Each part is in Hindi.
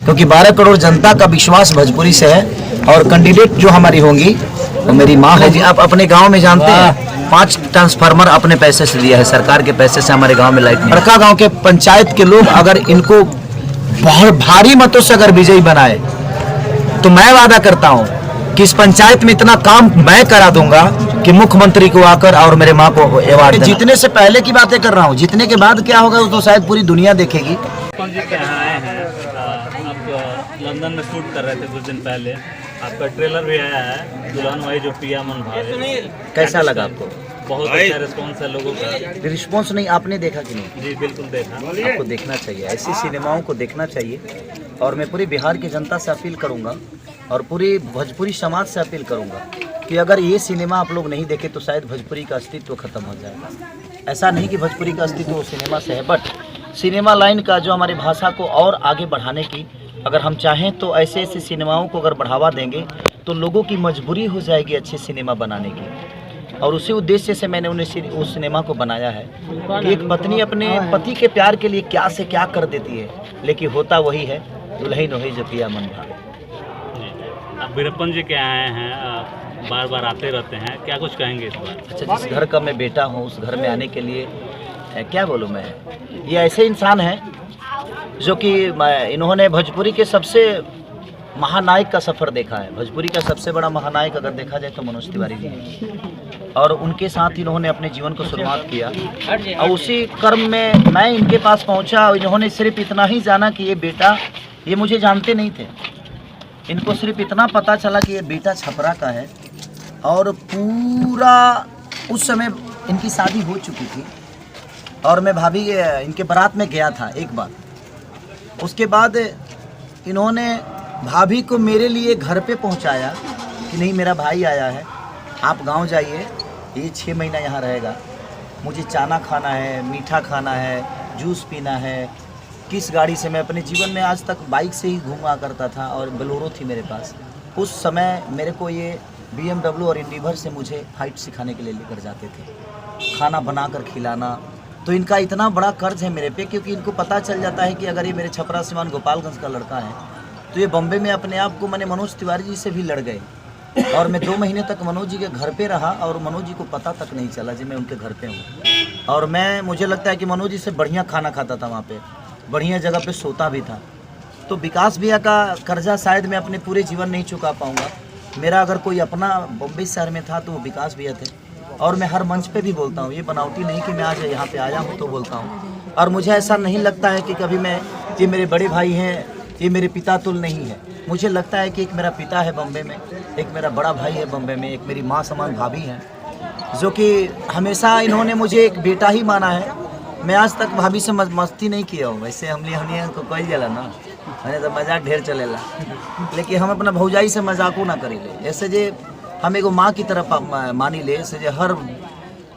क्योंकि 12 करोड़ जनता का विश्वास भोजपुरी से है और कैंडिडेट जो हमारी होंगी वो मेरी माँ है जी। आप अपने गांव में जानते हैं 5 ट्रांसफार्मर अपने पैसे से दिया है, सरकार के पैसे से हमारे गांव में लाइट नहीं। बड़का गांव के पंचायत के लोग अगर इनको बहुत भारी मतों से अगर विजयी बनाए तो मैं वादा करता हूं कि इस पंचायत में इतना काम मैं करा दूंगा कि मुख्यमंत्री को आकर और मेरे माँ को अवार्ड। जीतने से पहले की बातें कर रहा हूँ, जीतने के बाद क्या होगा तो शायद पूरी दुनिया देखेगी। लंदन में शूट कर रहे थे कुछ दिन पहले, आपका ट्रेलर भी आया है दुल्हन वाई जो पिया मन भावे। कैसा लगा आपको? बहुत अच्छा रिस्पॉन्स है लोगों का। रिस्पॉन्स नहीं आपने देखा कि नहीं? जी बिल्कुल देखा। आपको देखना चाहिए, ऐसी सिनेमाओं को देखना चाहिए। और मैं पूरी बिहार की जनता से अपील करूंगा और पूरी भोजपुरी समाज से अपील करूंगा कि अगर ये सिनेमा आप लोग नहीं देखे तो शायद भोजपुरी का अस्तित्व खत्म हो जाएगा। ऐसा नहीं कि भोजपुरी का अस्तित्व वो सिनेमा से है, बट सिनेमा लाइन का जो हमारी भाषा को और आगे बढ़ाने की अगर हम चाहें तो ऐसे ऐसे सिनेमाओं को अगर बढ़ावा देंगे तो लोगों की मजबूरी हो जाएगी अच्छे सिनेमा बनाने की। और उसी उद्देश्य से मैंने उन्हें उस सिनेमा को बनाया है कि एक पत्नी अपने पति के प्यार के लिए क्या से क्या कर देती है, लेकिन होता वही है दुल्हन वही जो पिया मन भावे। अब वीरप्पन जी के आए हैं, बार बार आते रहते हैं, क्या कुछ कहेंगे इस बार? अच्छा, जिस घर का मैं बेटा हूँ उस घर में आने के लिए क्या बोलूँ मैं, ये ऐसे इंसान हैं जो कि इन्होंने भोजपुरी के सबसे महानायक का सफ़र देखा है। भोजपुरी का सबसे बड़ा महानायक अगर देखा जाए तो मनोज तिवारी जी हैं और उनके साथ इन्होंने अपने जीवन को शुरुआत किया और उसी क्रम में मैं इनके पास पहुंचा और इन्होंने सिर्फ इतना ही जाना कि ये बेटा, ये मुझे जानते नहीं थे, इनको सिर्फ इतना पता चला कि ये बेटा छपरा का है। और पूरा उस समय इनकी शादी हो चुकी थी और मैं भाभी इनके बारात में गया था एक बार। उसके बाद इन्होंने भाभी को मेरे लिए घर पे पहुंचाया कि नहीं मेरा भाई आया है, आप गांव जाइए, ये 6 महीना यहाँ रहेगा, मुझे चाना खाना है, मीठा खाना है, जूस पीना है। किस गाड़ी से मैं अपने जीवन में आज तक बाइक से ही घूमा करता था और बोलेरो थी मेरे पास। उस समय मेरे को ये BMW और इंडिवर से मुझे फाइट सिखाने के लिए लेकर जाते थे, खाना बनाकर खिलाना। तो इनका इतना बड़ा कर्ज है मेरे पे क्योंकि इनको पता चल जाता है कि अगर ये मेरे छपरा सिवान गोपालगंज का लड़का है तो ये बॉम्बे में अपने आप को मैंने मनोज तिवारी जी से भी लड़ गए। और मैं 2 महीने तक मनोज जी के घर पे रहा और मनोज जी को पता तक नहीं चला जी मैं उनके घर पे हूँ। और मुझे लगता है कि मनोज जी से बढ़िया खाना खाता था, वहाँ पे बढ़िया जगह पे सोता भी था। तो विकास भैया का कर्जा शायद मैं अपने पूरे जीवन नहीं चुका पाऊँगा। मेरा अगर कोई अपना बॉम्बे शहर में था तो वो विकास भैया थे। और मैं हर मंच पे भी बोलता हूँ, ये बनावटी नहीं कि मैं आज यहाँ पे आया हूँ तो बोलता हूँ। और मुझे ऐसा नहीं लगता है कि कभी मैं, ये मेरे बड़े भाई हैं, ये मेरे पिता तुल नहीं है। मुझे लगता है कि एक मेरा पिता है बॉम्बे में, एक मेरा बड़ा भाई है बॉम्बे में, एक मेरी माँ समान भाभी हैं जो कि हमेशा इन्होंने मुझे एक बेटा ही माना है। मैं आज तक भाभी से मस्ती नहीं किया हूँ, वैसे हमने को कोई जला ना, मैंने तो मजाक ढेर चलेला, लेकिन हम अपना भौजाई से मजाको ना करेले। ऐसे जे हम एगो माँ की तरफ मानी ले, ऐसे जे हर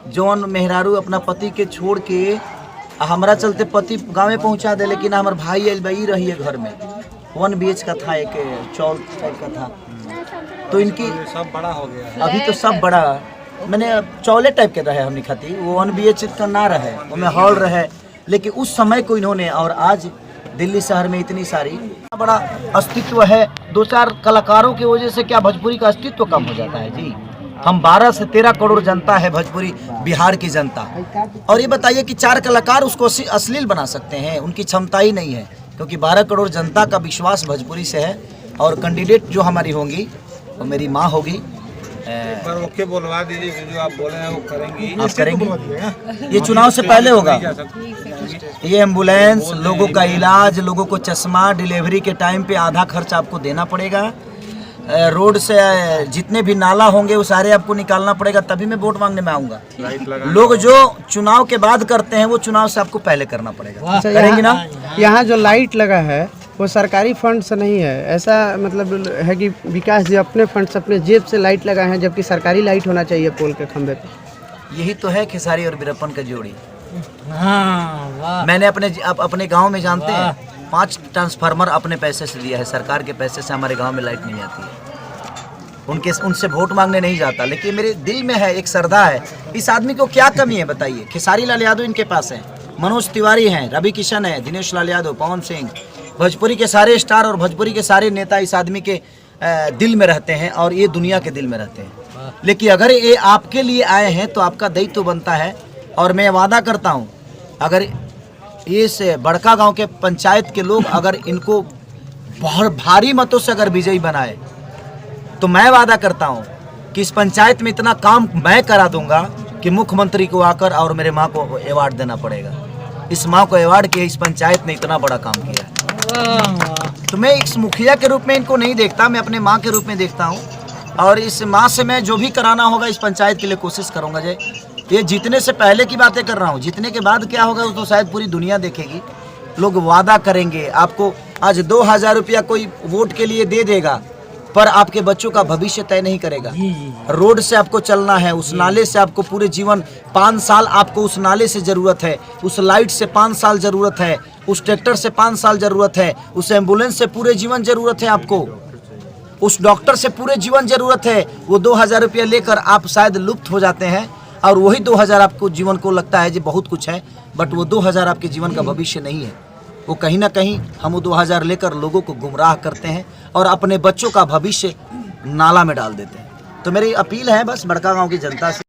जौन मेहरारू अपना पति के छोड़ के हमारा चलते पति गाँव में पहुँचा दे, लेकिन हमारे भाई अलबई रही है घर में, 1 BH का था, एक चौल टाइप का था। तो इनकी सब बड़ा हो गया, अभी तो सब बड़ा, मैंने चौले टाइप के रहे हमने खाती, वो 1 BH का ना रहे, वो में हॉल रहे, लेकिन उस समय को इन्होंने, और आज दिल्ली शहर में इतनी सारी बड़ा अस्तित्व है। 2-4 कलाकारों की वजह से क्या भोजपुरी का अस्तित्व कम हो जाता है जी? हम 12 से 13 करोड़ जनता है भोजपुरी बिहार की जनता। और ये बताइए कि 4 कलाकार उसको अश्लील बना सकते हैं? उनकी क्षमता ही नहीं है, क्योंकि 12 करोड़ जनता का विश्वास भोजपुरी से है और कैंडिडेट जो हमारी होंगी वो मेरी माँ होगी। पर ओके बोलवा दीजिए, जो आप बोले हैं वो करेंगी। आप करेंगी? ये चुनाव से पहले होगा। ये एम्बुलेंस, लोगों का इलाज, लोगों को चश्मा, डिलीवरी के टाइम पे आधा खर्च आपको देना पड़ेगा। रोड से जितने भी नाला होंगे वो सारे आपको निकालना पड़ेगा, तभी मैं वोट मांगने में आऊँगा। लोग जो चुनाव के बाद करते हैं वो चुनाव से आपको पहले करना पड़ेगा। करेंगे ना? यहाँ जो लाइट लगा है वो सरकारी फंड से नहीं है, ऐसा मतलब है कि विकास जी अपने फंड से, अपने जेब से लाइट लगाए हैं, जबकि सरकारी लाइट होना चाहिए पोल के खंभे पे। यही तो है खेसारी और वीरप्पन का जोड़ी। मैंने अपने गांव में जानते हैं 5 ट्रांसफार्मर अपने पैसे से दिया है, सरकार के पैसे से हमारे गांव में लाइट नहीं आती है। उनसे वोट मांगने नहीं जाता, लेकिन मेरे दिल में है, एक श्रद्धा है। इस आदमी को क्या कमी है बताइए? खेसारी लाल यादव इनके पास है, मनोज तिवारी हैं, रवि किशन है, दिनेश लाल यादव, पवन सिंह, भोजपुरी के सारे स्टार और भोजपुरी के सारे नेता इस आदमी के दिल में रहते हैं और ये दुनिया के दिल में रहते हैं। लेकिन अगर ये आपके लिए आए हैं तो आपका दायित्व तो बनता है। और मैं वादा करता हूँ, अगर इस बड़का गांव के पंचायत के लोग अगर इनको बहुत भारी मतों से अगर विजयी बनाए तो मैं वादा करता हूँ कि इस पंचायत में इतना काम मैं करा दूंगा कि मुख्यमंत्री को आकर और मेरे माँ को अवार्ड देना पड़ेगा। इस माँ को अवार्ड किया, इस पंचायत ने इतना बड़ा काम किया है। तो मैं एक मुखिया के रूप में इनको नहीं देखता, मैं अपने माँ के रूप में देखता हूँ। और इस माँ से मैं जो भी कराना होगा इस पंचायत के लिए कोशिश करूँगा। जय ये जीतने से पहले की बातें कर रहा हूँ, जीतने के बाद क्या होगा तो शायद पूरी दुनिया देखेगी। लोग वादा करेंगे, आपको आज 2000 रुपया कोई वोट के लिए दे देगा, पर आपके बच्चों का भविष्य तय नहीं करेगा। रोड से आपको चलना है, उस नाले से आपको पूरे जीवन 5 साल आपको उस नाले से ज़रूरत है, उस लाइट से 5 साल ज़रूरत है, उस ट्रैक्टर से 5 साल ज़रूरत है, उस एम्बुलेंस से पूरे जीवन ज़रूरत है आपको, उस डॉक्टर से पूरे जीवन ज़रूरत है। वो 2000 रुपया लेकर आप शायद लुप्त हो जाते हैं और वही 2000 आपको जीवन को लगता है कि बहुत कुछ है, बट वो 2000 आपके जीवन का भविष्य नहीं है। वो कहीं ना कहीं हम वो 2000 लेकर लोगों को गुमराह करते हैं और अपने बच्चों का भविष्य नाला में डाल देते हैं। तो मेरी अपील है बस बड़का गांव की जनता से।